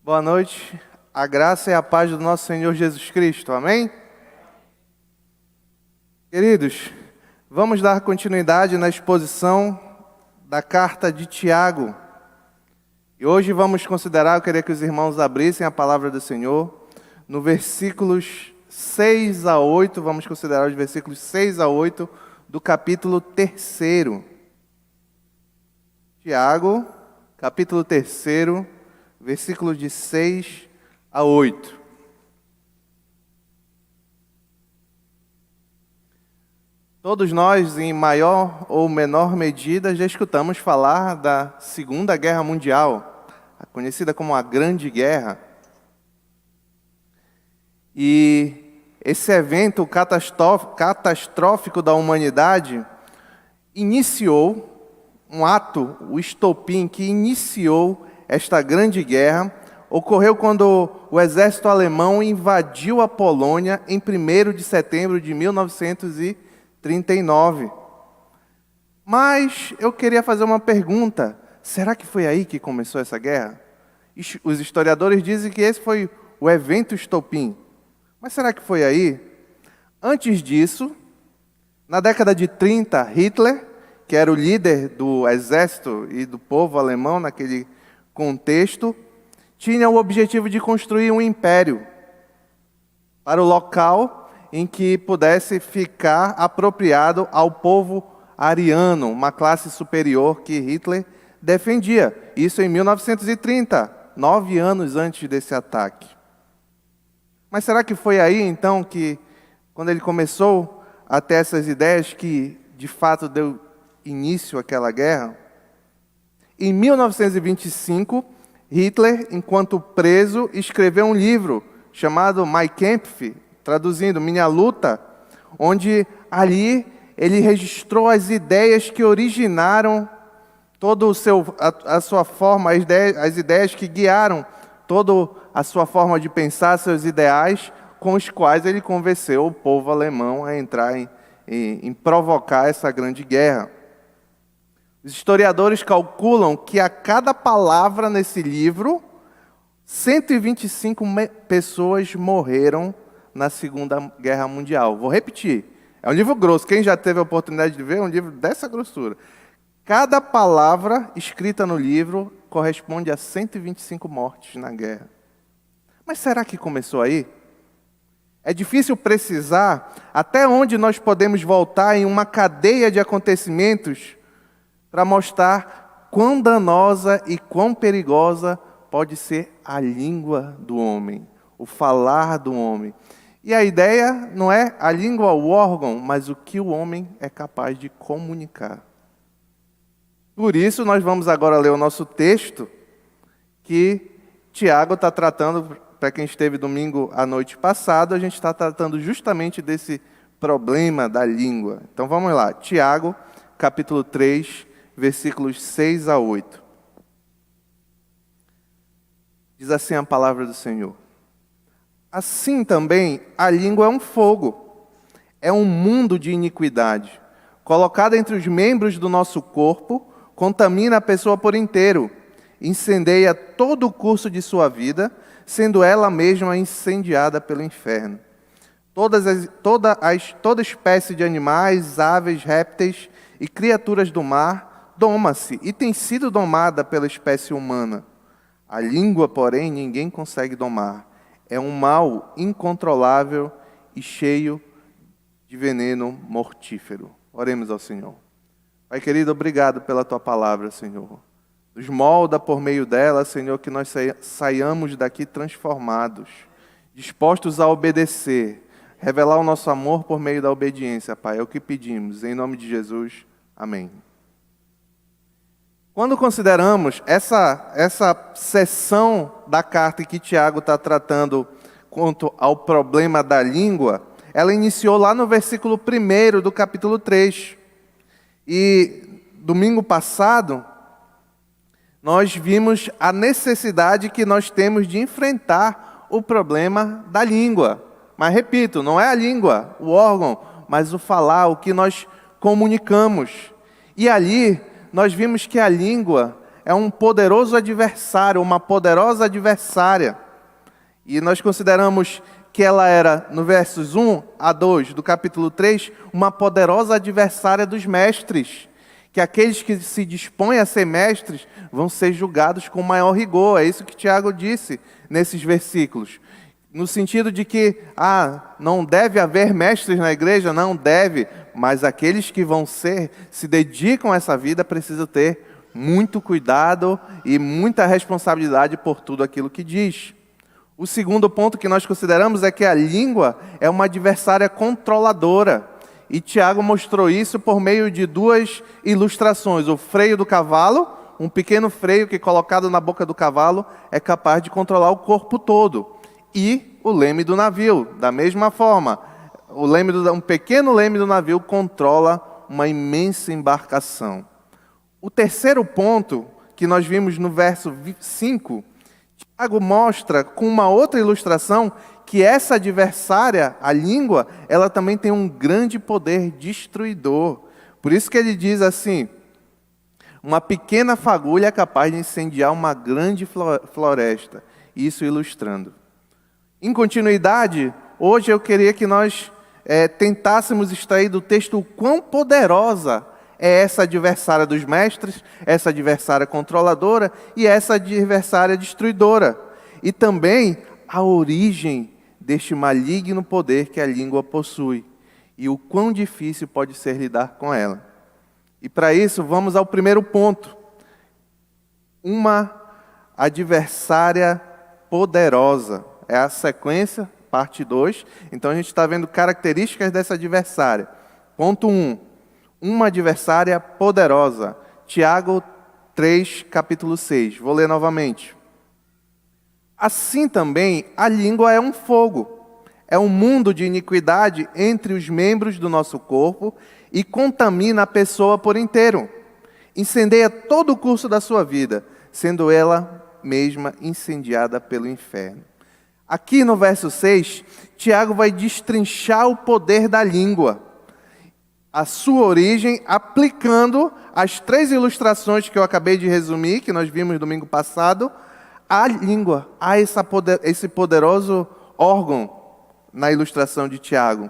Boa noite, a graça e a paz do nosso Senhor Jesus Cristo, amém? Queridos, vamos dar continuidade na exposição da carta de Tiago. E hoje vamos considerar, eu queria que os irmãos abrissem a palavra do Senhor, no versículos 6 a 8, vamos considerar os versículos 6 a 8 do capítulo 3. Tiago, capítulo 3, versículos de 6 a 8. Todos nós, em maior ou menor medida, já escutamos falar da Segunda Guerra Mundial, conhecida como a Grande Guerra. E esse evento catastrófico da humanidade iniciou um ato, o estopim que iniciou esta grande guerra, ocorreu quando o exército alemão invadiu a Polônia em 1º de setembro de 1939. Mas eu queria fazer uma pergunta: será que foi aí que começou essa guerra? Os historiadores dizem que esse foi o evento estopim. Mas será que foi aí? Antes disso, na década de 30, Hitler, que era o líder do exército e do povo alemão naquele contexto, tinha o objetivo de construir um império para o local em que pudesse ficar apropriado ao povo ariano, uma classe superior que Hitler defendia. Isso em 1930, 9 anos antes desse ataque. Mas será que foi aí, então, que, quando ele começou a ter essas ideias, que de fato deu início àquela guerra? Em 1925, Hitler, enquanto preso, escreveu um livro chamado Mein Kampf, traduzindo Minha Luta, onde ali ele registrou as ideias que originaram todo a sua forma, as ideias que guiaram toda a sua forma de pensar, seus ideais, com os quais ele convenceu o povo alemão a entrar em provocar essa grande guerra. Os historiadores calculam que a cada palavra nesse livro, 125 pessoas morreram na Segunda Guerra Mundial. Vou repetir, é um livro grosso, quem já teve a oportunidade de ver, é um livro dessa grossura. Cada palavra escrita no livro corresponde a 125 mortes na guerra. Mas será que começou aí? É difícil precisar até onde nós podemos voltar em uma cadeia de acontecimentos para mostrar quão danosa e quão perigosa pode ser a língua do homem, o falar do homem. E a ideia não é a língua, o órgão, mas o que o homem é capaz de comunicar. Por isso, nós vamos agora ler o nosso texto, que Tiago está tratando. Para quem esteve domingo à noite passado, a gente está tratando justamente desse problema da língua. Então vamos lá, Tiago, capítulo 3, versículos 6 a 8. Diz assim a palavra do Senhor: Assim também a língua é um fogo, é um mundo de iniquidade, colocada entre os membros do nosso corpo, contamina a pessoa por inteiro, incendeia todo o curso de sua vida, sendo ela mesma incendiada pelo inferno. Toda espécie de animais, aves, répteis e criaturas do mar doma-se e tem sido domada pela espécie humana. A língua, porém, ninguém consegue domar. É um mal incontrolável e cheio de veneno mortífero. Oremos ao Senhor. Pai querido, obrigado pela Tua palavra, Senhor. Nos molda por meio dela, Senhor, que nós saiamos daqui transformados, dispostos a obedecer, revelar o nosso amor por meio da obediência, Pai. É o que pedimos, em nome de Jesus. Amém. Quando consideramos essa seção da carta que Tiago está tratando quanto ao problema da língua, ela iniciou lá no versículo 1 do capítulo 3. E domingo passado, nós vimos a necessidade que nós temos de enfrentar o problema da língua. Mas repito, não é a língua, o órgão, mas o falar, o que nós comunicamos. E ali nós vimos que a língua, é um poderoso adversário, uma poderosa adversária. E nós consideramos que ela era, no versos 1 a 2 do capítulo 3, uma poderosa adversária dos mestres. Que aqueles que se dispõem a ser mestres vão ser julgados com maior rigor. É isso que Tiago disse nesses versículos. No sentido de que, não deve haver mestres na igreja, não deve, mas aqueles que vão se dedicam a essa vida precisam ter muito cuidado e muita responsabilidade por tudo aquilo que diz. O segundo ponto que nós consideramos é que a língua é uma adversária controladora. E Tiago mostrou isso por meio de duas ilustrações. O freio do cavalo, um pequeno freio que colocado na boca do cavalo é capaz de controlar o corpo todo. E o leme do navio, da mesma forma. Um pequeno leme do navio controla uma imensa embarcação. O terceiro ponto, que nós vimos no verso 5, Tiago mostra com uma outra ilustração que essa adversária, a língua, ela também tem um grande poder destruidor. Por isso que ele diz assim: uma pequena fagulha é capaz de incendiar uma grande floresta. Isso ilustrando. Em continuidade, hoje eu queria que nós tentássemos extrair do texto o quão poderosa é essa adversária dos mestres, essa adversária controladora e essa adversária destruidora. E também a origem deste maligno poder que a língua possui e o quão difícil pode ser lidar com ela. E para isso, vamos ao primeiro ponto. Uma adversária poderosa. É a sequência, parte 2. Então a gente está vendo características dessa adversária. Ponto 1. Uma adversária poderosa. Tiago 3, capítulo 6. Vou ler novamente. Assim também, a língua é um fogo. É um mundo de iniquidade entre os membros do nosso corpo e contamina a pessoa por inteiro. Incendeia todo o curso da sua vida, sendo ela mesma incendiada pelo inferno. Aqui no verso 6, Tiago vai destrinchar o poder da língua, a sua origem, aplicando as 3 ilustrações que eu acabei de resumir, que nós vimos domingo passado, à língua, a esse poderoso órgão na ilustração de Tiago.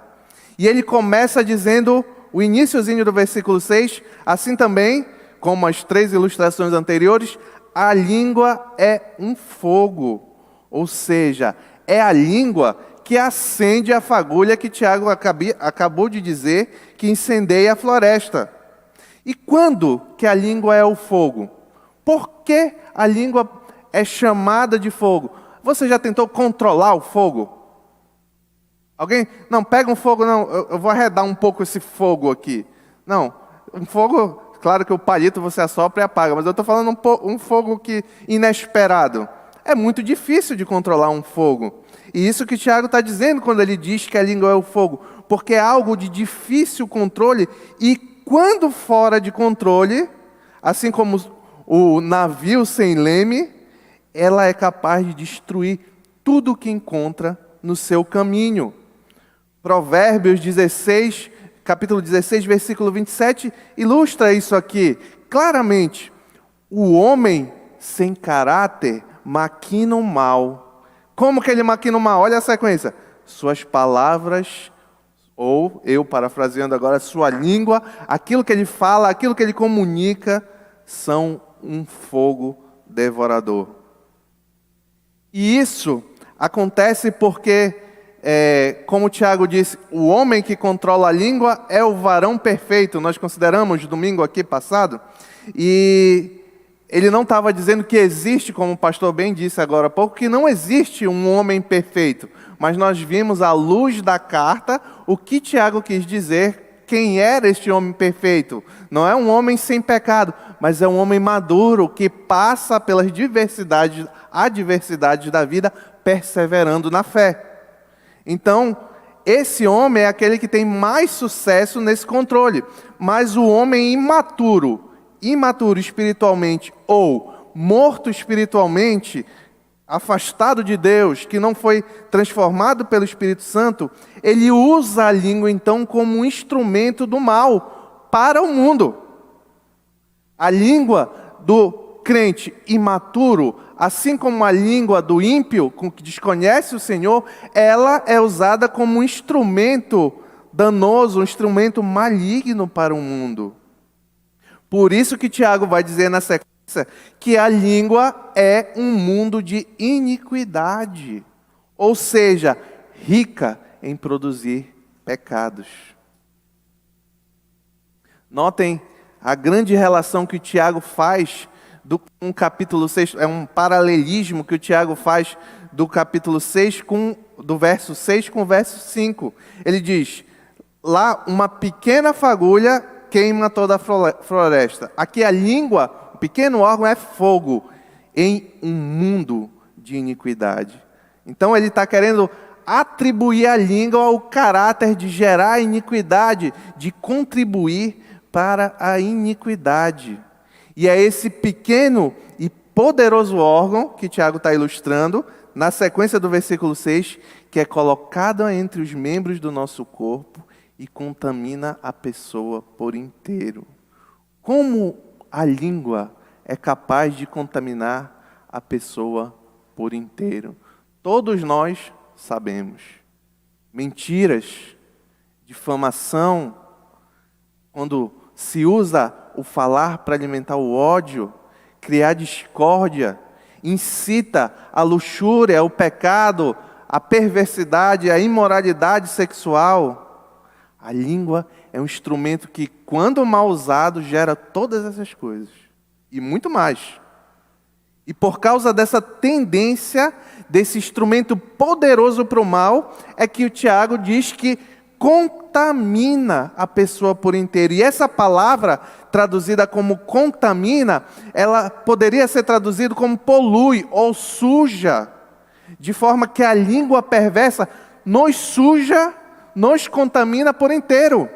E ele começa dizendo, o iniciozinho do versículo 6, assim também, como as 3 ilustrações anteriores, a língua é um fogo, ou seja, é a língua que acende a fagulha que Tiago acabou de dizer, que incendeia a floresta. E quando que a língua é o fogo? Por que a língua é chamada de fogo? Você já tentou controlar o fogo? Alguém? Não, pega um fogo, não, eu vou arredar um pouco esse fogo aqui. Não, um fogo, claro que o palito você assopra e apaga, mas eu estou falando um fogo inesperado. É muito difícil de controlar um fogo. E isso que Tiago está dizendo quando ele diz que a língua é o fogo, porque é algo de difícil controle e quando fora de controle, assim como o navio sem leme, ela é capaz de destruir tudo o que encontra no seu caminho. Provérbios 16, capítulo 16, versículo 27, ilustra isso aqui claramente. O homem sem caráter maquina o mal. Como que ele maquina o mal? Olha a sequência. Suas palavras, ou eu parafraseando agora, sua língua, aquilo que ele fala, aquilo que ele comunica, são um fogo devorador. E isso acontece porque, como o Tiago disse, o homem que controla a língua é o varão perfeito. Nós consideramos domingo aqui passado. E ele não estava dizendo que existe, como o pastor bem disse agora há pouco, que não existe um homem perfeito. Mas nós vimos à luz da carta o que Tiago quis dizer, quem era este homem perfeito. Não é um homem sem pecado, mas é um homem maduro que passa pelas adversidades da vida, perseverando na fé. Então, esse homem é aquele que tem mais sucesso nesse controle. Mas o homem imaturo espiritualmente ou morto espiritualmente, afastado de Deus, que não foi transformado pelo Espírito Santo, ele usa a língua então como um instrumento do mal para o mundo. A língua do crente imaturo, assim como a língua do ímpio, que desconhece o Senhor, ela é usada como um instrumento danoso, um instrumento maligno para o mundo. Por isso que Tiago vai dizer na sequência que a língua é um mundo de iniquidade, ou seja, rica em produzir pecados. Notem a grande relação que o Tiago faz com o capítulo 6, é um paralelismo que o Tiago faz do capítulo 6, do verso 6 com o verso 5. Ele diz, lá uma pequena fagulha queima toda a floresta. Aqui a língua, o pequeno órgão é fogo em um mundo de iniquidade. Então ele está querendo atribuir à língua o caráter de gerar iniquidade, de contribuir para a iniquidade. E é esse pequeno e poderoso órgão que Tiago está ilustrando, na sequência do versículo 6, que é colocado entre os membros do nosso corpo e contamina a pessoa por inteiro. Como a língua é capaz de contaminar a pessoa por inteiro? Todos nós sabemos. Mentiras, difamação, quando se usa o falar para alimentar o ódio, criar discórdia, incita a luxúria, o pecado, a perversidade, a imoralidade sexual. A língua é um instrumento que, quando mal usado, gera todas essas coisas. E muito mais. E por causa dessa tendência, desse instrumento poderoso para o mal, é que o Tiago diz que contamina a pessoa por inteiro. E essa palavra, traduzida como contamina, ela poderia ser traduzida como polui ou suja, de forma que a língua perversa nos suja, nos contamina por inteiro.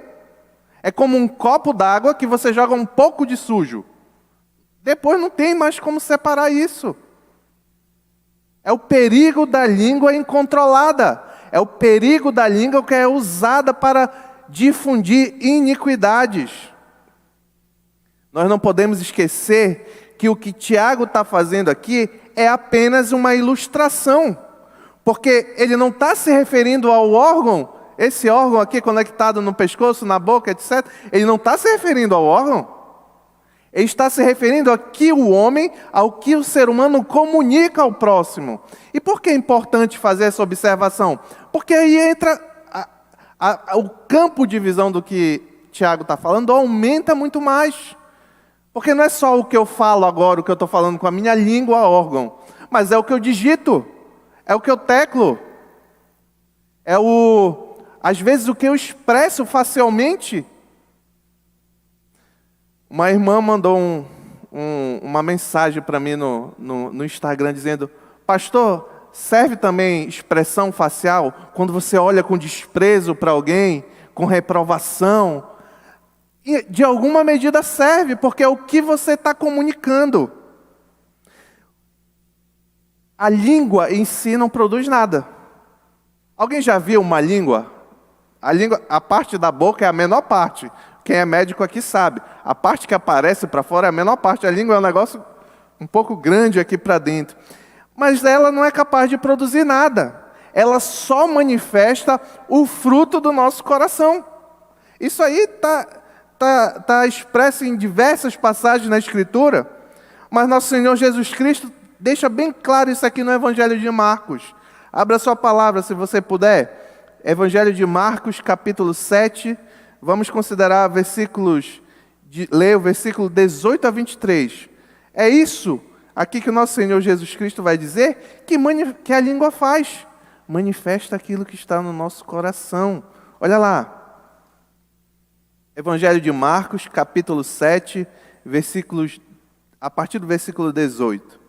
É como um copo d'água que você joga um pouco de sujo. Depois não tem mais como separar isso. É o perigo da língua incontrolada. É o perigo da língua que é usada para difundir iniquidades. Nós não podemos esquecer que o que Tiago está fazendo aqui é apenas uma ilustração. Porque ele não está se referindo ao órgão, esse órgão aqui conectado no pescoço, na boca, etc. Ele não está se referindo ao órgão. Ele está se referindo aqui o homem, ao que o ser humano comunica ao próximo. E por que é importante fazer essa observação? Porque aí entra o campo de visão do que Tiago está falando, aumenta muito mais. Porque não é só o que eu falo agora, o que eu estou falando com a minha língua, órgão, mas é o que eu digito, é o que eu teclo, às vezes o que eu expresso facialmente. Uma irmã mandou uma mensagem para mim no Instagram dizendo: pastor, serve também expressão facial quando você olha com desprezo para alguém, com reprovação? E de alguma medida serve, porque é o que você está comunicando. A língua em si não produz nada. Alguém já viu uma língua? A parte da boca é a menor parte. Quem é médico aqui sabe. A parte que aparece para fora é a menor parte. A língua é um negócio um pouco grande aqui para dentro. Mas ela não é capaz de produzir nada. Ela só manifesta o fruto do nosso coração. Isso aí está expresso em diversas passagens na Escritura. Mas nosso Senhor Jesus Cristo deixa bem claro isso aqui no Evangelho de Marcos. Abra sua palavra, se você puder. Evangelho de Marcos, capítulo 7. Vamos considerar ler o versículo 18 a 23. É isso aqui que o nosso Senhor Jesus Cristo vai dizer que a língua faz. Manifesta aquilo que está no nosso coração. Olha lá. Evangelho de Marcos, capítulo 7, a partir do versículo 18.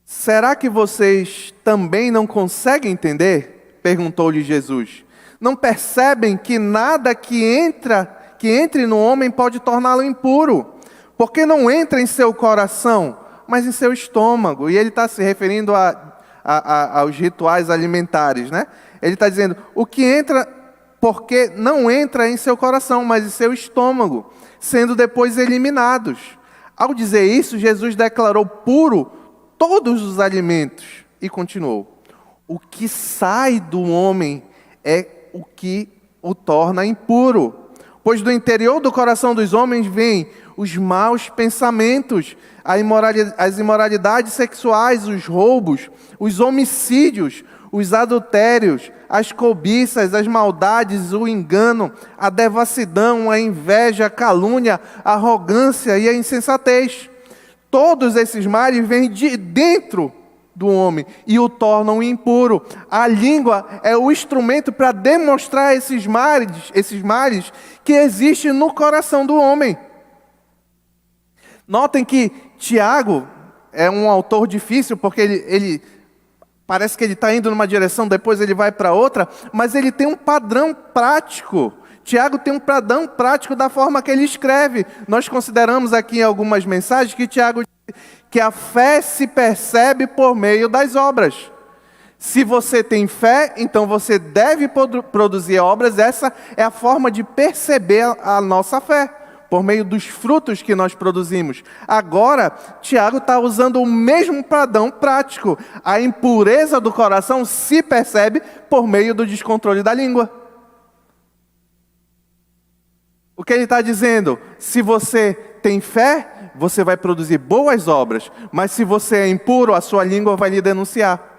Será que vocês também não conseguem entender? Perguntou-lhe Jesus. Não percebem que nada que entre no homem pode torná-lo impuro? Porque não entra em seu coração, mas em seu estômago. E ele está se referindo aos rituais alimentares, né? Ele está dizendo, o que entra porque não entra em seu coração, mas em seu estômago, sendo depois eliminados. Ao dizer isso, Jesus declarou puro todos os alimentos e continuou: o que sai do homem é o que o torna impuro, pois do interior do coração dos homens vêm os maus pensamentos, as imoralidades sexuais, os roubos, os homicídios, os adultérios, as cobiças, as maldades, o engano, a devassidão, a inveja, a calúnia, a arrogância e a insensatez. Todos esses males vêm de dentro do homem e o tornam impuro. A língua é o instrumento para demonstrar esses males que existem no coração do homem. Notem que Tiago é um autor difícil, porque ele parece que ele está indo numa direção, depois ele vai para outra, mas ele tem um padrão prático. Tiago tem um padrão prático da forma que ele escreve. Nós consideramos aqui em algumas mensagens que Tiago diz que a fé se percebe por meio das obras. Se você tem fé, então você deve produzir obras. Essa é a forma de perceber a nossa fé, por meio dos frutos que nós produzimos. Agora, Tiago está usando o mesmo padrão prático. A impureza do coração se percebe por meio do descontrole da língua. O que ele está dizendo? Se você tem fé, você vai produzir boas obras. Mas se você é impuro, a sua língua vai lhe denunciar.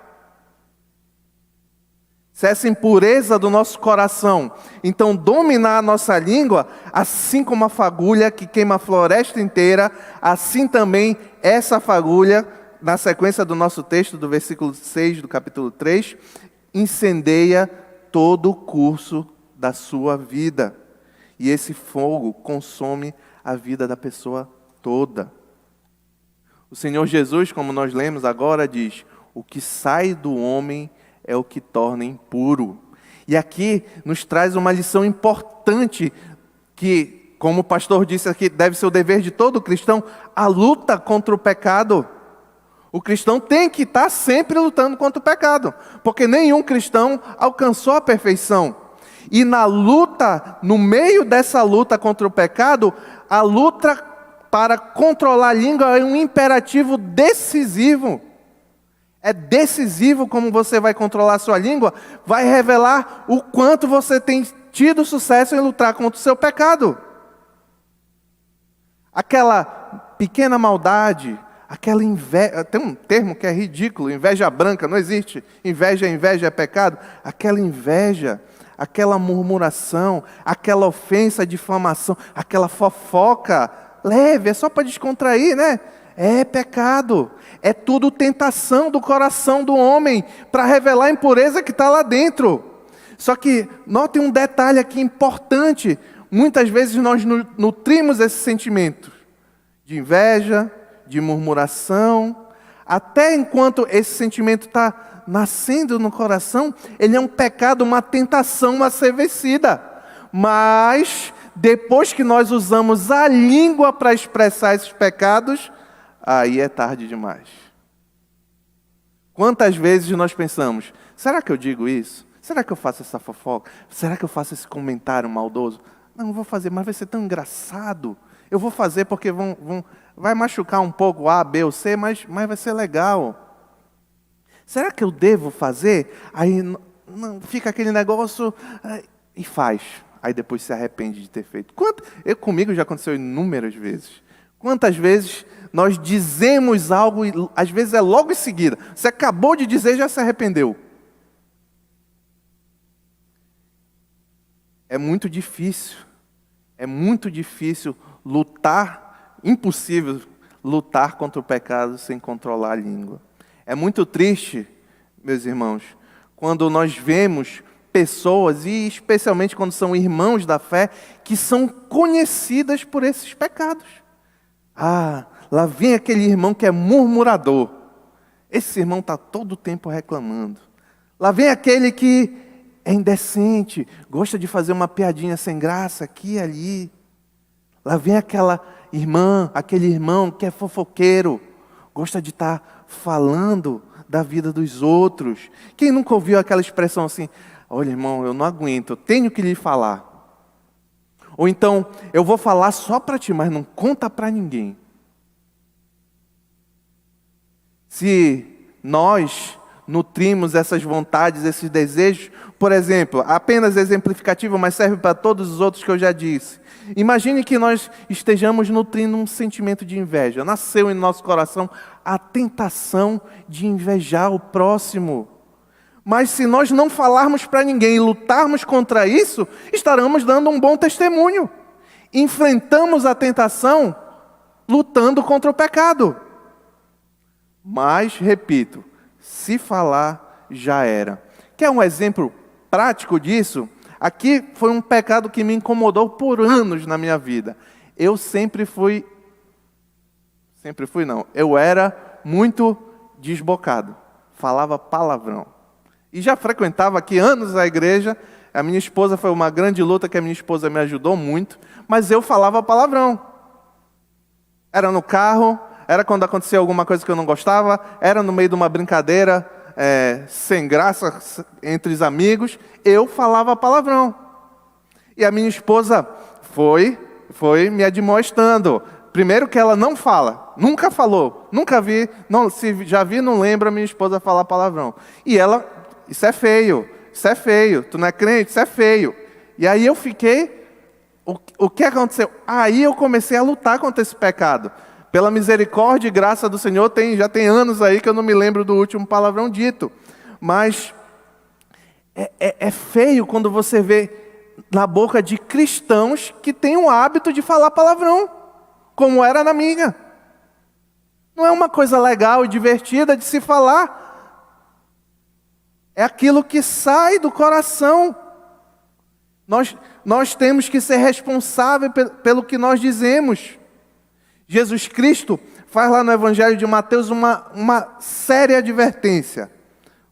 Se essa impureza do nosso coração, então, dominar a nossa língua, assim como a fagulha que queima a floresta inteira, assim também essa fagulha, na sequência do nosso texto, do versículo 6 do capítulo 3, incendeia todo o curso da sua vida. E esse fogo consome a vida da pessoa toda. O Senhor Jesus, como nós lemos agora, diz: o que sai do homem é o que torna impuro. E aqui nos traz uma lição importante que, como o pastor disse aqui, deve ser o dever de todo cristão, a luta contra o pecado. O cristão tem que estar sempre lutando contra o pecado, porque nenhum cristão alcançou a perfeição. E na luta, no meio dessa luta contra o pecado, a luta para controlar a língua é um imperativo decisivo. É decisivo como você vai controlar a sua língua, vai revelar o quanto você tem tido sucesso em lutar contra o seu pecado. Aquela pequena maldade, aquela inveja, tem um termo que é ridículo, inveja branca, não existe. Inveja é pecado. Aquela inveja, aquela murmuração, aquela ofensa, difamação, aquela fofoca leve, é só para descontrair, né? É pecado. É tudo tentação do coração do homem para revelar a impureza que está lá dentro. Só que notem um detalhe aqui importante. Muitas vezes nós nutrimos esse sentimento de inveja, de murmuração. Até enquanto esse sentimento está nascendo no coração, ele é um pecado, uma tentação a ser vencida. Mas depois que nós usamos a língua para expressar esses pecados, aí é tarde demais. Quantas vezes nós pensamos: será que eu digo isso? Será que eu faço essa fofoca? Será que eu faço esse comentário maldoso? Não vou fazer, mas vai ser tão engraçado. Eu vou fazer porque vai machucar um pouco A, B ou C, mas vai ser legal. Será que eu devo fazer? Aí não, fica aquele negócio e faz. Aí depois se arrepende de ter feito. Comigo já aconteceu inúmeras vezes. Quantas vezes nós dizemos algo e às vezes é logo em seguida. Você acabou de dizer e já se arrependeu. É muito difícil lutar, impossível lutar contra o pecado sem controlar a língua. É muito triste, meus irmãos, quando nós vemos pessoas, e especialmente quando são irmãos da fé, que são conhecidas por esses pecados. Lá vem aquele irmão que é murmurador. Esse irmão está todo o tempo reclamando. Lá vem aquele que é indecente, gosta de fazer uma piadinha sem graça aqui e ali. Lá vem aquela irmã, aquele irmão que é fofoqueiro, gosta de estar falando da vida dos outros. Quem nunca ouviu aquela expressão assim: Olha, irmão, eu não aguento, eu tenho que lhe falar. Ou então, eu vou falar só para ti, mas não conta para ninguém. Se nós nutrimos essas vontades, esses desejos, por exemplo, apenas exemplificativo, mas serve para todos os outros que eu já disse. Imagine que nós estejamos nutrindo um sentimento de inveja. Nasceu em nosso coração a tentação de invejar o próximo. Mas se nós não falarmos para ninguém e lutarmos contra isso, estaremos dando um bom testemunho. Enfrentamos a tentação lutando contra o pecado. Mas, repito, se falar, já era. Quer um exemplo prático disso? Aqui foi um pecado que me incomodou por anos na minha vida. Eu eu era muito desbocado. Falava palavrão. E já frequentava aqui anos a igreja. A minha esposa foi uma grande luta que a minha esposa me ajudou muito. Mas eu falava palavrão. Era no carro, era quando acontecia alguma coisa que eu não gostava, era no meio de uma brincadeira sem graça entre os amigos, eu falava palavrão. E a minha esposa foi me admoestando. Primeiro que ela não fala, nunca falou, nunca vi, não, se já vi, não lembro a minha esposa falar palavrão. E ela, isso é feio, tu não é crente, isso é feio. E aí eu fiquei, o que aconteceu? Aí eu comecei a lutar contra esse pecado. Pela misericórdia e graça do Senhor, já tem anos aí que eu não me lembro do último palavrão dito. Mas é feio quando você vê na boca de cristãos que têm o hábito de falar palavrão, como era na minha. Não é uma coisa legal e divertida de se falar. É aquilo que sai do coração. Nós temos que ser responsáveis pelo que nós dizemos. Jesus Cristo faz lá no Evangelho de Mateus uma séria advertência.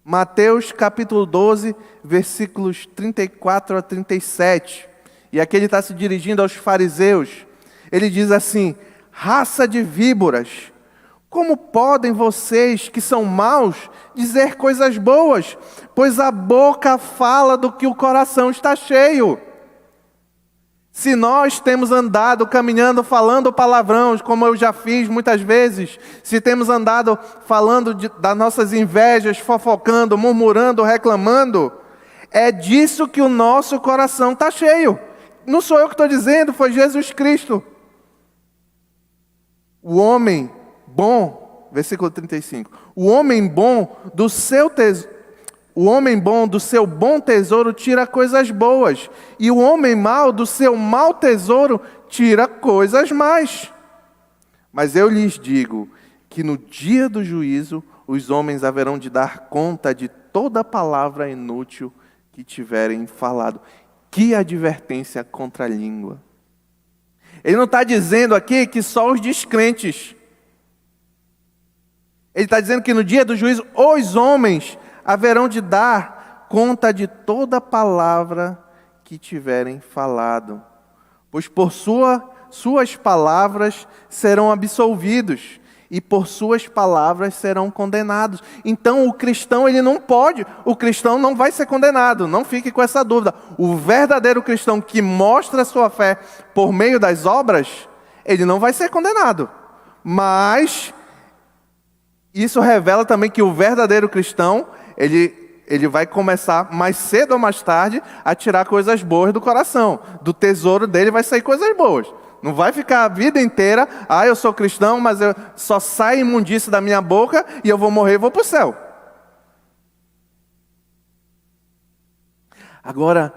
Mateus capítulo 12, versículos 34 a 37. E aqui ele está se dirigindo aos fariseus. Ele diz assim: raça de víboras, como podem vocês que são maus dizer coisas boas? Pois a boca fala do que o coração está cheio. Se nós temos andado, caminhando, falando palavrões, como eu já fiz muitas vezes, se temos andado falando das nossas invejas, fofocando, murmurando, reclamando, é disso que o nosso coração está cheio. Não sou eu que estou dizendo, foi Jesus Cristo. O homem bom, versículo 35, o homem bom do seu bom tesouro tira coisas boas, e o homem mau do seu mau tesouro tira coisas más. Mas eu lhes digo que no dia do juízo os homens haverão de dar conta de toda palavra inútil que tiverem falado. Que advertência contra a língua. Ele não está dizendo aqui que só os descrentes. Ele está dizendo que no dia do juízo os homens haverão de dar conta de toda palavra que tiverem falado, pois por suas palavras serão absolvidos, e por suas palavras serão condenados. Então o cristão, ele não pode, o cristão não vai ser condenado, não fique com essa dúvida. O verdadeiro cristão que mostra a sua fé por meio das obras, ele não vai ser condenado. Mas isso revela também que o verdadeiro cristão, ele vai começar mais cedo ou mais tarde a tirar coisas boas do coração. Do tesouro dele vai sair coisas boas. Não vai ficar a vida inteira, eu sou cristão, mas só sai imundície da minha boca e eu vou morrer e vou para o céu. Agora,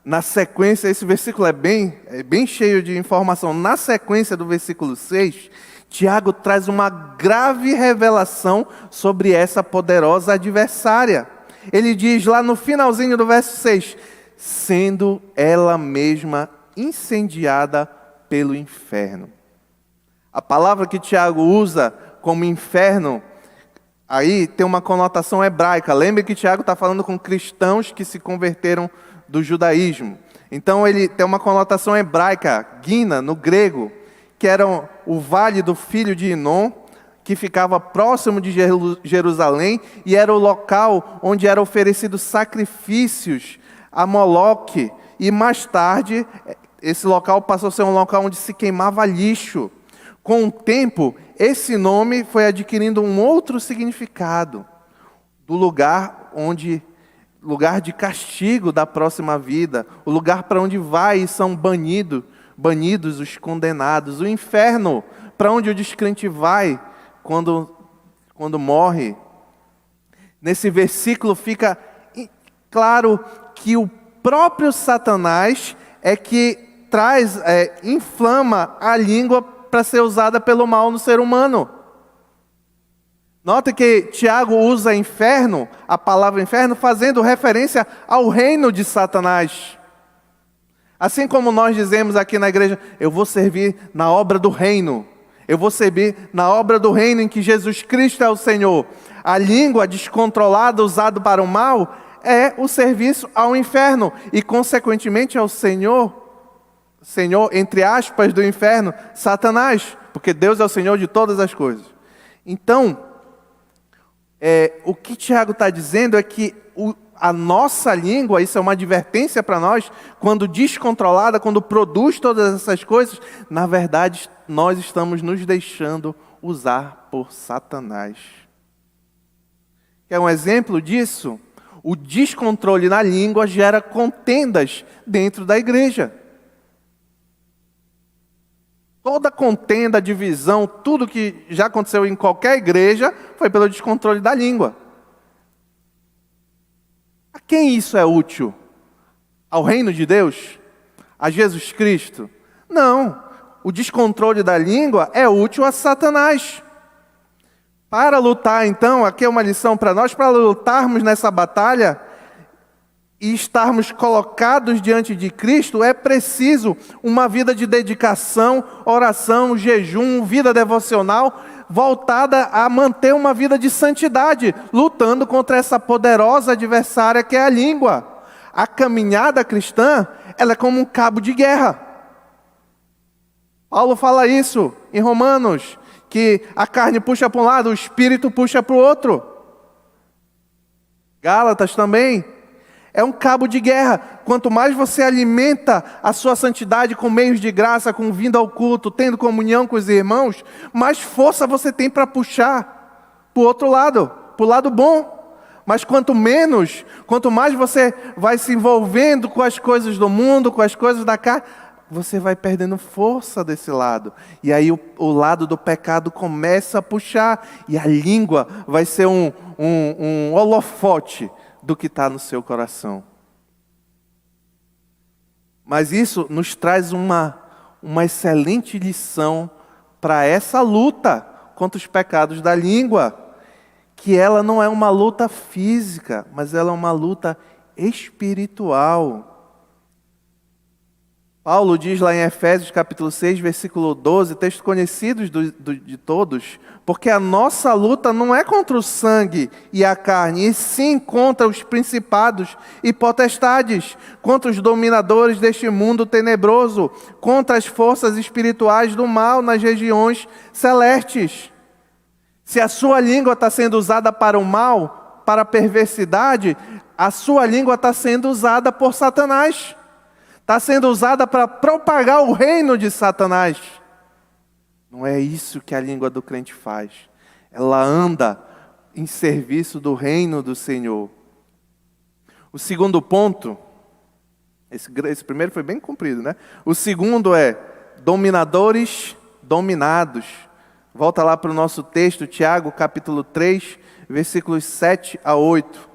na sequência, esse versículo é bem cheio de informação. Na sequência do versículo 6, Tiago traz uma grave revelação sobre essa poderosa adversária. Ele diz lá no finalzinho do verso 6, sendo ela mesma incendiada pelo inferno. A palavra que Tiago usa como inferno, aí tem uma conotação hebraica. Lembre que Tiago está falando com cristãos que se converteram do judaísmo. Então ele tem uma conotação hebraica, Gina, no grego, que era o vale do filho de Inom, que ficava próximo de Jerusalém e era o local onde eram oferecidos sacrifícios a Moloque. E mais tarde, esse local passou a ser um local onde se queimava lixo. Com o tempo, esse nome foi adquirindo um outro significado, do lugar de castigo da próxima vida, o lugar para onde vai e são banidos os condenados, o inferno, para onde o descrente vai quando morre. Nesse versículo fica claro que o próprio Satanás é que inflama a língua para ser usada pelo mal no ser humano. Nota que Tiago usa inferno, a palavra inferno, fazendo referência ao reino de Satanás. Assim como nós dizemos aqui na igreja, eu vou servir na obra do reino. Eu vou servir na obra do reino em que Jesus Cristo é o Senhor. A língua descontrolada usada para o mal é o serviço ao inferno e, consequentemente, ao Senhor, entre aspas, do inferno, Satanás, porque Deus é o Senhor de todas as coisas. Então, o que Tiago está dizendo é que a nossa língua, isso é uma advertência para nós, quando descontrolada, quando produz todas essas coisas, na verdade, nós estamos nos deixando usar por Satanás. Quer um exemplo disso? O descontrole na língua gera contendas dentro da igreja. Toda contenda, divisão, tudo que já aconteceu em qualquer igreja foi pelo descontrole da língua. A quem isso é útil? Ao reino de Deus? A Jesus Cristo? Não. O descontrole da língua é útil a Satanás. Para lutar, então, aqui é uma lição para nós, para lutarmos nessa batalha e estarmos colocados diante de Cristo, é preciso uma vida de dedicação, oração, jejum, vida devocional, voltada a manter uma vida de santidade, lutando contra essa poderosa adversária que é a língua. A caminhada cristã, ela é como um cabo de guerra. Paulo fala isso em Romanos, que a carne puxa para um lado, o espírito puxa para o outro. Gálatas também. É um cabo de guerra. Quanto mais você alimenta a sua santidade com meios de graça, com vinda ao culto, tendo comunhão com os irmãos, mais força você tem para puxar para o outro lado, para o lado bom. Mas quanto mais você vai se envolvendo com as coisas do mundo, com as coisas da carne, você vai perdendo força desse lado. E aí o lado do pecado começa a puxar. E a língua vai ser um holofote do que está no seu coração. Mas isso nos traz uma excelente lição para essa luta contra os pecados da língua. Que ela não é uma luta física, mas ela é uma luta espiritual. Paulo diz lá em Efésios capítulo 6, versículo 12, texto conhecido de todos, porque a nossa luta não é contra o sangue e a carne, e sim contra os principados e potestades, contra os dominadores deste mundo tenebroso, contra as forças espirituais do mal nas regiões celestes. Se a sua língua está sendo usada para o mal, para a perversidade, a sua língua está sendo usada por Satanás. Está sendo usada para propagar o reino de Satanás. Não é isso que a língua do crente faz. Ela anda em serviço do reino do Senhor. O segundo ponto, esse primeiro foi bem comprido, né? O segundo é dominadores dominados. Volta lá para o nosso texto, Tiago capítulo 3, versículos 7 a 8.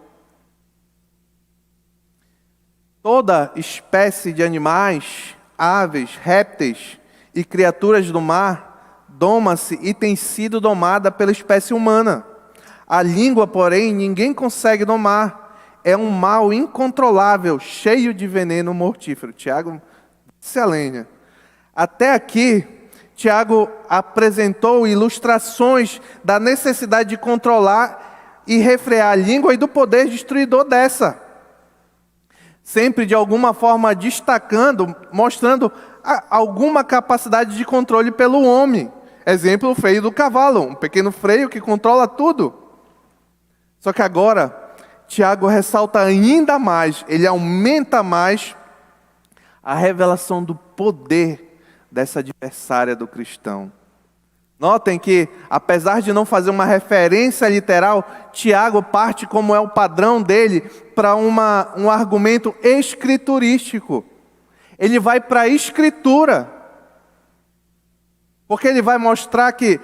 Toda espécie de animais, aves, répteis e criaturas do mar doma-se e tem sido domada pela espécie humana. A língua, porém, ninguém consegue domar. É um mal incontrolável, cheio de veneno mortífero. Tiago disse a lenha. Até aqui, Tiago apresentou ilustrações da necessidade de controlar e refrear a língua e do poder destruidor dessa. Sempre de alguma forma destacando, mostrando alguma capacidade de controle pelo homem. Exemplo, o freio do cavalo, um pequeno freio que controla tudo. Só que agora, Tiago ressalta ainda mais, ele aumenta mais a revelação do poder dessa adversária do cristão. Notem que, apesar de não fazer uma referência literal, Tiago parte, como é o padrão dele, para um argumento escriturístico. Ele vai para a escritura. Porque ele vai mostrar que,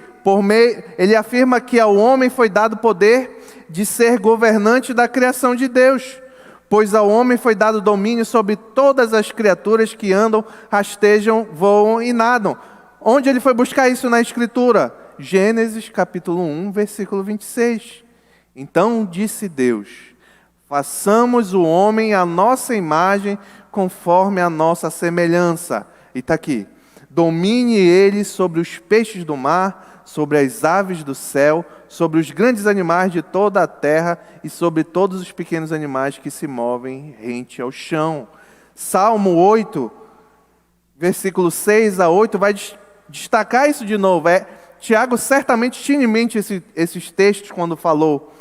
ele afirma que ao homem foi dado poder de ser governante da criação de Deus, pois ao homem foi dado domínio sobre todas as criaturas que andam, rastejam, voam e nadam. Onde ele foi buscar isso na Escritura? Gênesis capítulo 1, versículo 26. Então disse Deus: façamos o homem à nossa imagem, conforme a nossa semelhança. E está aqui. Domine ele sobre os peixes do mar, sobre as aves do céu, sobre os grandes animais de toda a terra e sobre todos os pequenos animais que se movem rente ao chão. Salmo 8, versículo 6 a 8, vai destacar isso de novo. Tiago certamente tinha em mente esses textos quando falou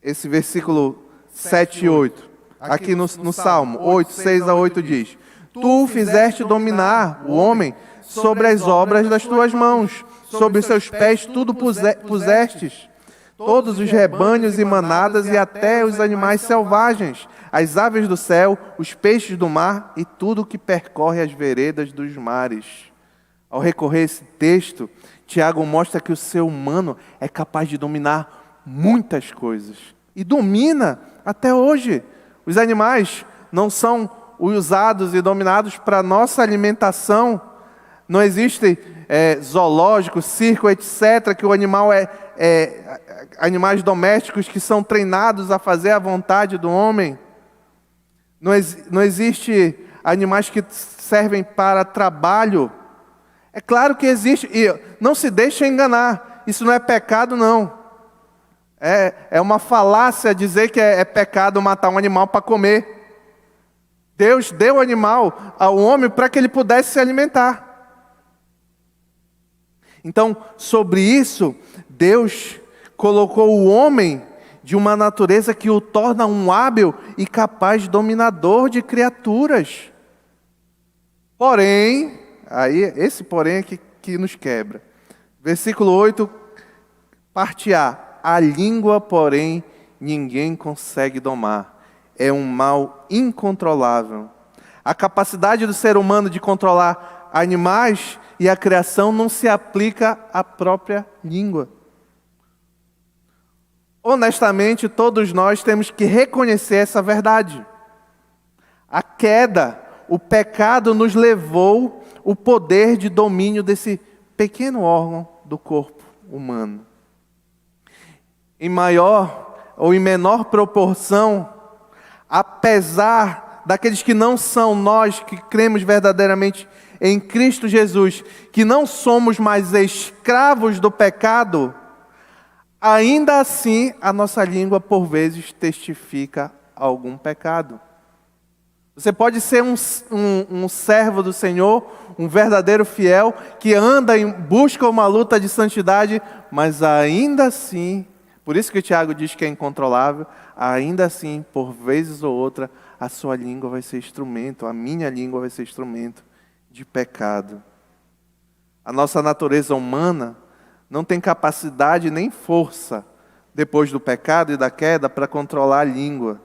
esse versículo 7 e 8. Aqui no Salmo 8, 6 a 8 diz: Tu fizeste dominar o homem sobre as obras das tuas mãos, sobre os seus pés tudo pusestes, todos os rebanhos e manadas e até os animais selvagens, as aves do céu, os peixes do mar e tudo que percorre as veredas dos mares. Ao recorrer a esse texto, Tiago mostra que o ser humano é capaz de dominar muitas coisas. E domina até hoje. Os animais não são usados e dominados para nossa alimentação. Não existe zoológico, circo, etc., que o animal animais domésticos que são treinados a fazer a vontade do homem. Não existe animais que servem para trabalho. É claro que existe, e não se deixe enganar, isso não é pecado não. É uma falácia dizer que é pecado matar um animal para comer. Deus deu o animal ao homem para que ele pudesse se alimentar. Então, sobre isso, Deus colocou o homem de uma natureza que o torna um hábil e capaz dominador de criaturas. Porém, aí esse porém é que nos quebra. Versículo 8, parte A. A língua, porém, ninguém consegue domar. É um mal incontrolável. A capacidade do ser humano de controlar animais e a criação não se aplica à própria língua. Honestamente, todos nós temos que reconhecer essa verdade. A queda, o pecado nos levou o poder de domínio desse pequeno órgão do corpo humano. Em maior ou em menor proporção, apesar daqueles que não são nós, que cremos verdadeiramente em Cristo Jesus, que não somos mais escravos do pecado, ainda assim a nossa língua por vezes testifica algum pecado. Você pode ser um servo do Senhor, um verdadeiro fiel, que anda em busca uma luta de santidade, mas ainda assim, por isso que o Tiago diz que é incontrolável, ainda assim, por vezes ou outra, a sua língua vai ser instrumento, a minha língua vai ser instrumento de pecado. A nossa natureza humana não tem capacidade nem força, depois do pecado e da queda, para controlar a língua.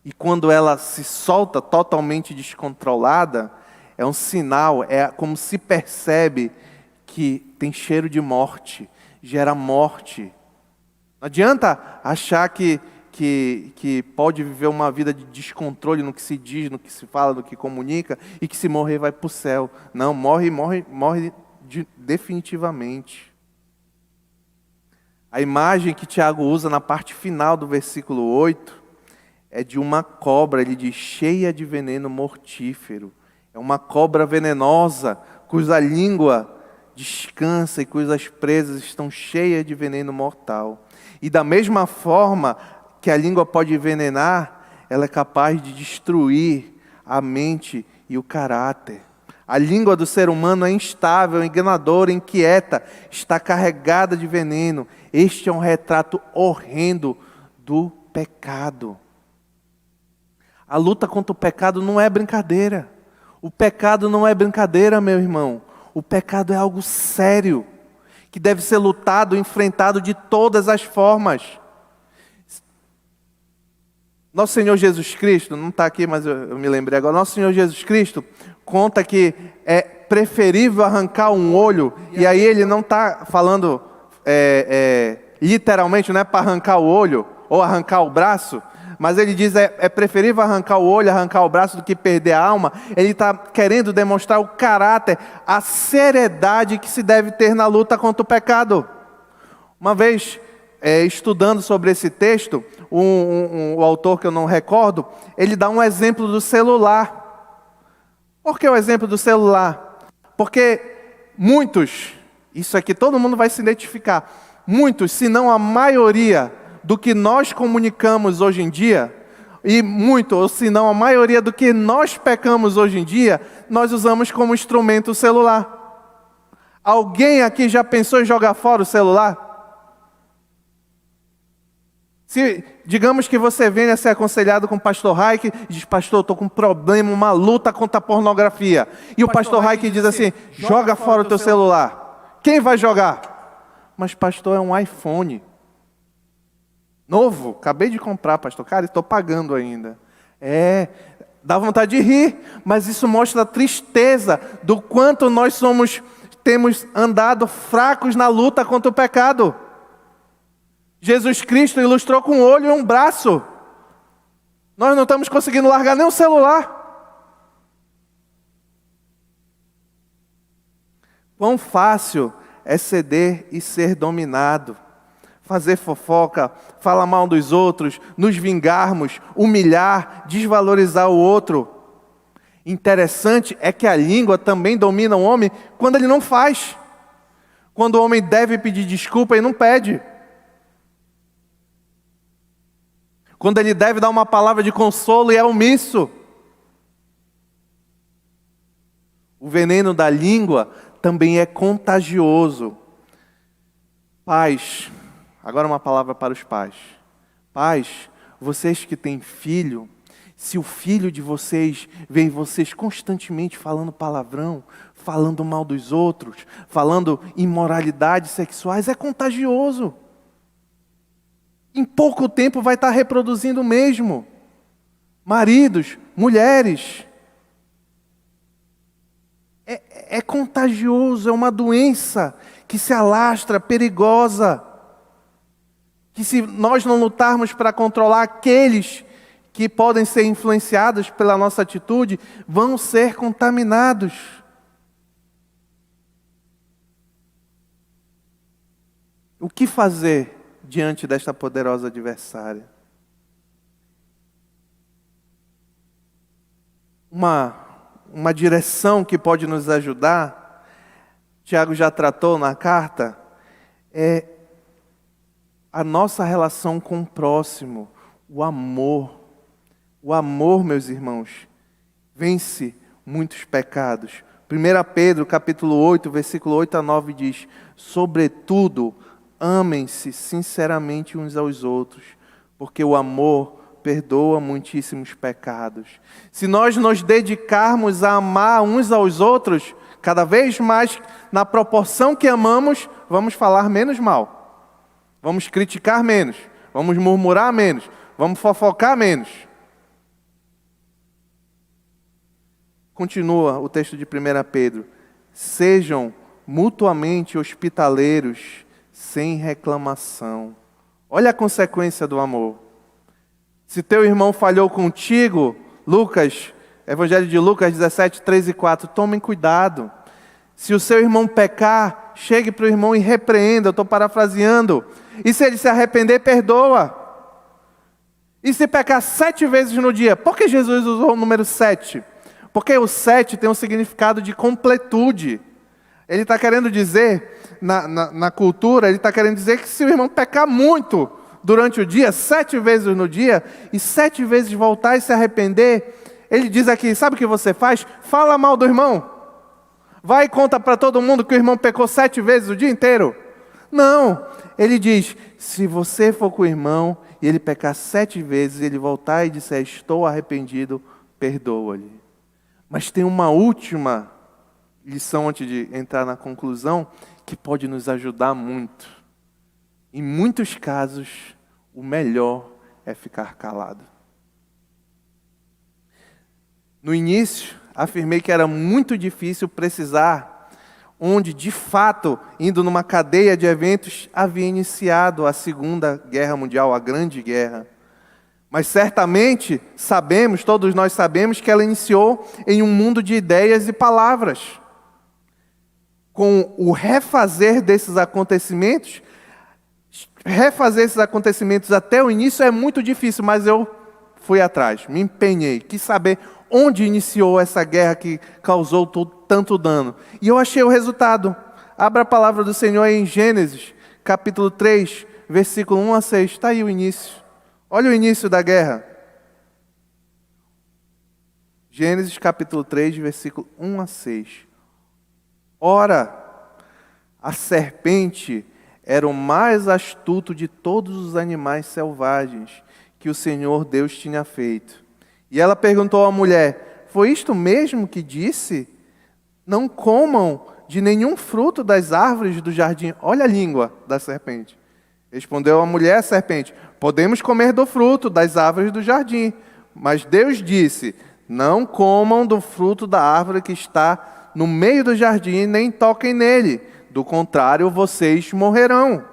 E quando ela se solta totalmente descontrolada, é um sinal, é como se percebe que tem cheiro de morte, gera morte. Não adianta achar que pode viver uma vida de descontrole no que se diz, no que se fala, no que comunica, e que se morrer vai para o céu. Não, morre definitivamente. A imagem que Tiago usa na parte final do versículo 8 é de uma cobra, ele diz, cheia de veneno mortífero. É uma cobra venenosa, cuja língua descansa e cujas presas estão cheias de veneno mortal. E da mesma forma que a língua pode envenenar, ela é capaz de destruir a mente e o caráter. A língua do ser humano é instável, enganadora, inquieta, está carregada de veneno. Este é um retrato horrendo do pecado. A luta contra o pecado não é brincadeira. O pecado não é brincadeira, meu irmão. O pecado é algo sério, que deve ser lutado, enfrentado de todas as formas. Nosso Senhor Jesus Cristo, não está aqui, mas eu me lembrei agora. Nosso Senhor Jesus Cristo conta que é preferível arrancar um olho, e aí ele não está falando literalmente, não é para arrancar o olho ou arrancar o braço, mas ele diz é preferível arrancar o olho, arrancar o braço do que perder a alma. Ele está querendo demonstrar o caráter, a seriedade que se deve ter na luta contra o pecado. Uma vez, estudando sobre esse texto, o autor que eu não recordo, ele dá um exemplo do celular. Por que o exemplo do celular? Porque muitos, isso aqui todo mundo vai se identificar, muitos, se não a maioria do que nós comunicamos hoje em dia, e muito, ou se não a maioria do que nós pecamos hoje em dia, nós usamos como instrumento o celular. Alguém aqui já pensou em jogar fora o celular? Se, digamos que você venha ser aconselhado com o pastor Raik e diz, pastor, estou com um problema, uma luta contra a pornografia. E o pastor Raik diz assim, joga fora o teu celular. Quem vai jogar? Mas pastor, é um iPhone. Novo, acabei de comprar, pastor. Cara, estou pagando ainda. Dá vontade de rir, mas isso mostra a tristeza do quanto nós temos andado fracos na luta contra o pecado. Jesus Cristo ilustrou com um olho e um braço. Nós não estamos conseguindo largar nem o celular. Quão fácil é ceder e ser dominado. Fazer fofoca, falar mal dos outros, nos vingarmos, humilhar, desvalorizar o outro. Interessante é que a língua também domina o homem quando ele não faz. Quando o homem deve pedir desculpa e não pede. Quando ele deve dar uma palavra de consolo e é omisso. O veneno da língua também é contagioso. Pais, agora uma palavra para os pais. Pais, vocês que têm filho, se o filho de vocês vê vocês constantemente falando palavrão, falando mal dos outros, falando imoralidades sexuais, é contagioso. Em pouco tempo vai estar reproduzindo o mesmo. Maridos, mulheres. É contagioso, é uma doença que se alastra, perigosa. Que se nós não lutarmos para controlar aqueles que podem ser influenciados pela nossa atitude, vão ser contaminados. O que fazer diante desta poderosa adversária? Uma direção que pode nos ajudar, Tiago já tratou na carta, é a nossa relação com o próximo, o amor. O amor, meus irmãos, vence muitos pecados. 1 Pedro, capítulo 8, versículo 8 a 9 diz, sobretudo, amem-se sinceramente uns aos outros, porque o amor perdoa muitíssimos pecados. Se nós nos dedicarmos a amar uns aos outros, cada vez mais, na proporção que amamos, vamos falar menos mal. Vamos criticar menos. Vamos murmurar menos. Vamos fofocar menos. Continua o texto de 1 Pedro. Sejam mutuamente hospitaleiros, sem reclamação. Olha a consequência do amor. Se teu irmão falhou contigo, Lucas, Evangelho de Lucas 17, 3 e 4, tomem cuidado. Se o seu irmão pecar, chegue para o irmão e repreenda, eu estou parafraseando. E se ele se arrepender, perdoa. E se pecar 7 vezes no dia? Por que Jesus usou o número 7? Porque o 7 tem um significado de completude. Ele está querendo dizer, na cultura, ele está querendo dizer que se o irmão pecar muito durante o dia, 7 vezes no dia, e 7 vezes voltar e se arrepender, ele diz aqui, sabe o que você faz? Fala mal do irmão. Vai e conta para todo mundo que o irmão pecou 7 vezes o dia inteiro? Não, ele diz, se você for com o irmão e ele pecar 7 vezes, ele voltar e disser, estou arrependido, perdoa-lhe. Mas tem uma última lição antes de entrar na conclusão, que pode nos ajudar muito. Em muitos casos, o melhor é ficar calado. No início, afirmei que era muito difícil precisar onde, de fato, indo numa cadeia de eventos, havia iniciado a Segunda Guerra Mundial, a Grande Guerra. Mas certamente sabemos, todos nós sabemos, que ela iniciou em um mundo de ideias e palavras. Com o refazer desses acontecimentos até o início é muito difícil, mas eu fui atrás, me empenhei, quis saber onde iniciou essa guerra que causou tanto dano. E eu achei o resultado. Abra a palavra do Senhor em Gênesis, capítulo 3, versículo 1 a 6. Está aí o início. Olha o início da guerra. Gênesis, capítulo 3, versículo 1 a 6. Ora, a serpente era o mais astuto de todos os animais selvagens que o Senhor Deus tinha feito. E ela perguntou à mulher, foi isto mesmo que disse? Não comam de nenhum fruto das árvores do jardim. Olha a língua da serpente. Respondeu a mulher à serpente, podemos comer do fruto das árvores do jardim. Mas Deus disse, não comam do fruto da árvore que está no meio do jardim, nem toquem nele. Do contrário, vocês morrerão.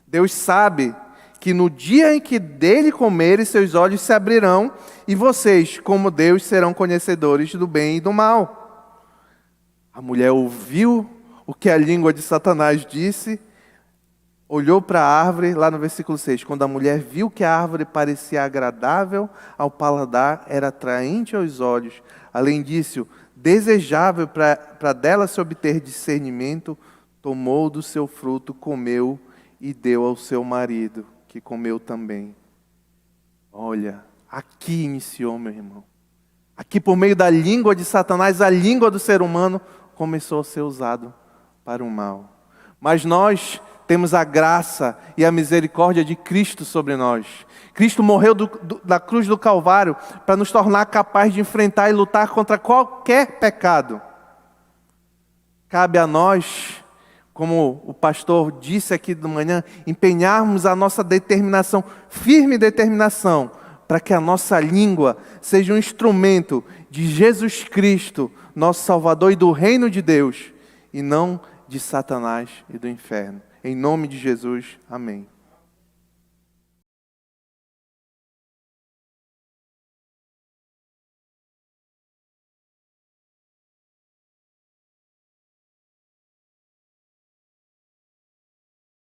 Deus sabe que no dia em que dele comerem, seus olhos se abrirão, e vocês, como Deus, serão conhecedores do bem e do mal. A mulher ouviu o que a língua de Satanás disse, olhou para a árvore, lá no versículo 6, quando a mulher viu que a árvore parecia agradável ao paladar, era atraente aos olhos, além disso, desejável para dela se obter discernimento, tomou do seu fruto, comeu e deu ao seu marido, que comeu também. Olha, aqui iniciou, meu irmão. Aqui por meio da língua de Satanás, a língua do ser humano começou a ser usado para o mal. Mas nós temos a graça e a misericórdia de Cristo sobre nós. Cristo morreu da cruz do Calvário para nos tornar capazes de enfrentar e lutar contra qualquer pecado. Cabe a nós, como o pastor disse aqui de manhã, empenharmos a nossa determinação, firme determinação, para que a nossa língua seja um instrumento de Jesus Cristo, nosso Salvador e do reino de Deus, e não de Satanás e do inferno. Em nome de Jesus, amém.